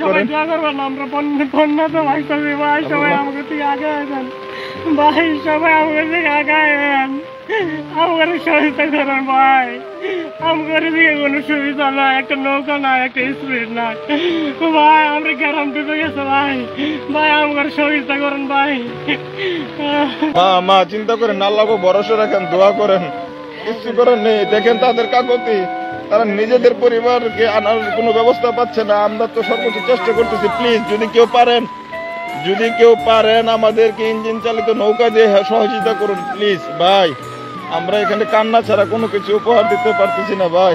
করেন। আমরা বন্যা তো ভাই সবাই ভাই সবাই আমাকে থেকে আগে আসেন ভাই, সবাই আমাকে থেকে আগে আসেন, আমাকে সহায়তা করেন ভাই। আমাদের দিকে কোনো সুবিধা নাই, একটা নৌকা নাই, একটা স্পিড নাই ভাই, আমরা গ্রাম ডুবে গেছে ভাই, ভাই আমাদের সহায়তা করেন ভাই। মা চিন্তা করেন, আল্লাহকে ভরসা রাখেন, দোয়া করেন, কিছু করেন নেই। দেখেন তাদের কাকতি, তারা নিজেদের পরিবারকে আনার কোনো ব্যবস্থা পাচ্ছে না। আমরা তো সর্বোচ্চ চেষ্টা করতেছি। প্লিজ যদি কেউ পারেন আমাদেরকে ইঞ্জিন চালিত নৌকা দিয়ে সহযোগিতা করুন প্লিজ ভাই। আমরা এখানে কান্না ছাড়া কোনো কিছু উপহার দিতে পারতেছি না ভাই।